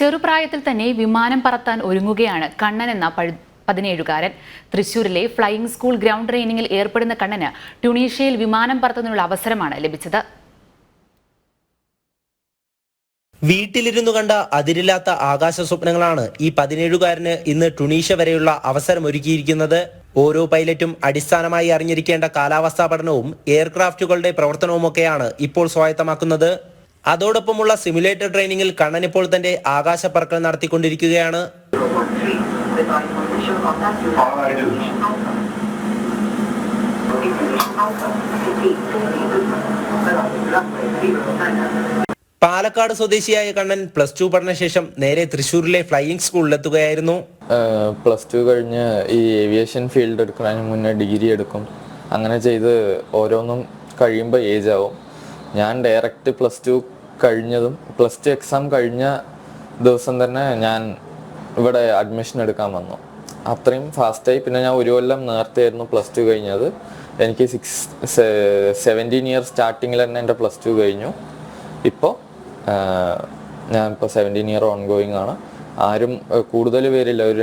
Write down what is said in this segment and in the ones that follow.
ചെറുപ്രായത്തിൽ തന്നെ വിമാനം പറത്താൻ ഒരുങ്ങുകയാണ് കണ്ണൻ എന്ന 17-കാരൻ. തൃശൂരിലെ ഫ്ലൈയിംഗ് സ്കൂൾ ഗ്രൗണ്ട് ട്രെയിനിങ്ങിൽ ഏർപ്പെടുന്ന കണ്ണന് ട്യൂണീഷ്യയിൽ വിമാനം പറത്തുന്നതിനുള്ള അവസരമാണ് ലഭിച്ചത്. വീട്ടിലിരുന്നു കണ്ട അതിരില്ലാത്ത ആകാശ സ്വപ്നങ്ങളാണ് ഈ 17-കാരന് ഇന്ന് ട്യൂണീഷ്യ വരെയുള്ള അവസരമൊരുക്കിയിരിക്കുന്നത്. ഓരോ പൈലറ്റും അടിസ്ഥാനമായി അറിഞ്ഞിരിക്കേണ്ട കാലാവസ്ഥാ പഠനവും എയർക്രാഫ്റ്റുകളുടെ പ്രവർത്തനവുമൊക്കെയാണ് ഇപ്പോൾ സ്വായത്തമാക്കുന്നത്. അതോടൊപ്പമുള്ള സിമുലേറ്റർ ട്രെയിനിങ്ങിൽ കണ്ണൻ ഇപ്പോൾ തന്റെ ആകാശ പറക്കൽ നടത്തിക്കൊണ്ടിരിക്കുകയാണ്. പാലക്കാട് സ്വദേശിയായ കണ്ണൻ +2 പഠനശേഷം നേരെ തൃശ്ശൂരിലെ ഫ്ലൈയിംഗ് സ്കൂളിലെത്തുകയായിരുന്നു. +2 കഴിഞ്ഞ് ഈ ഏവിയേഷൻ ഫീൽഡ് എടുക്കുന്നതിന് മുന്നേ ഡിഗ്രി എടുക്കും. അങ്ങനെ ചെയ്ത് ഓരോന്നും കഴിയുമ്പോൾ ഏജ് ആവും. ഞാൻ ഡയറക്റ്റ് +2 കഴിഞ്ഞതും +2 എക്സാം കഴിഞ്ഞ ദിവസം തന്നെ ഞാൻ ഇവിടെ അഡ്മിഷൻ എടുക്കാൻ വന്നു. അത്രയും ഫാസ്റ്റായി. പിന്നെ ഞാൻ ഒരു കൊല്ലം നേരത്തെ ആയിരുന്നു +2 കഴിഞ്ഞത്. എനിക്ക് 17 ഇയർ സ്റ്റാർട്ടിങ്ങിൽ തന്നെ എൻ്റെ +2 കഴിഞ്ഞു. ഇപ്പോൾ ഞാനിപ്പോൾ 17 ഇയർ ഓൺ ഗോയിങ് ആണ്. ആരും കൂടുതൽ പേരില്ല, ഒരു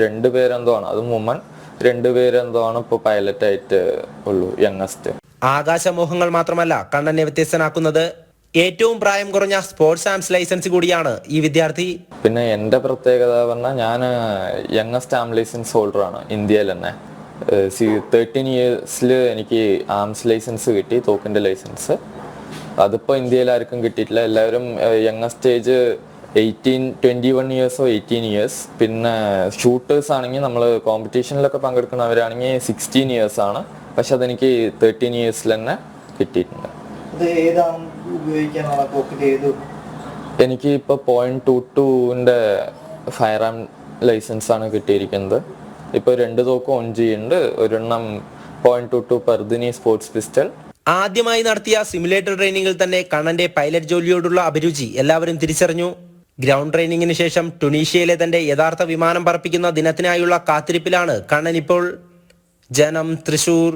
രണ്ട് പേരെന്തോ ആണ്, അതും വുമൺ 2 പേരെന്തോ ആണ് ഇപ്പോൾ പൈലറ്റായിട്ട് ഉള്ളൂ, യങ്ങസ്റ്റ്. ആകാശമോഹങ്ങൾ മാത്രമല്ല കണ്ണനെ വ്യത്യസ്തനാക്കുന്നത്. ഏറ്റവും പ്രായം കുറഞ്ഞ സ്പോർട്സ് ആംസ് ലൈസൻസ് കൂടിയാണ് ഈ വിദ്യാർത്ഥി. പിന്നെ എൻ്റെ പ്രത്യേകത പറഞ്ഞാൽ ഞാൻ യങ്ങസ്റ്റ് ആം ലൈസൻസ് ഹോൾഡറാണ് ഇന്ത്യയിൽ തന്നെ. 13 ഇയേഴ്സിൽ എനിക്ക് ആംസ് ലൈസൻസ് കിട്ടി, തോക്കിൻ്റെ ലൈസൻസ്. അതിപ്പോൾ ഇന്ത്യയിൽ ആർക്കും കിട്ടിയിട്ടില്ല. എല്ലാവരും യങ്ങസ്റ്റ് ഏജ് 21 ഇയേഴ്സോ 18 ഇയേഴ്സ്. പിന്നെ ഷൂട്ടേഴ്സ് ആണെങ്കിൽ നമ്മൾ കോമ്പറ്റീഷനിലൊക്കെ പങ്കെടുക്കുന്നവരാണെങ്കിൽ 16 ഇയേഴ്സ് ആണ്. പക്ഷെ അതെനിക്ക് 13 ഇയേഴ്സിൽ തന്നെ കിട്ടിയിട്ടുണ്ട്. എനിക്ക് ഇപ്പോൾ .22-ന്റെ ഫയർ ആം ലൈസൻസ് ആണ് കിട്ടിയിരിക്കുന്നത്. ഇപ്പോൾ 2 തോക്കും ഓൺ ചെയ്യുന്നുണ്ട്. ഒരെണ്ണം .22 പർദിനി സ്പോർട്സ് പിസ്റ്റൾ. ആദ്യമായി നടത്തിയ സിമുലേറ്റർ ട്രെയിനിങ്ങിൽ തന്നെ കണ്ണന്റെ പൈലറ്റ് ജോലിയോടുള്ള അഭിരുചി എല്ലാവരും തിരിച്ചറിഞ്ഞു. ഗ്രൗണ്ട് ട്രെയിനിങ്ങിന് ശേഷം ട്യൂണീഷ്യയിലെ തന്റെ യഥാർത്ഥ വിമാനം പറപ്പിക്കുന്ന ദിനത്തിനായുള്ള കാത്തിരിപ്പിലാണ് കണ്ണൻ ഇപ്പോൾ. ജനം, തൃശൂർ.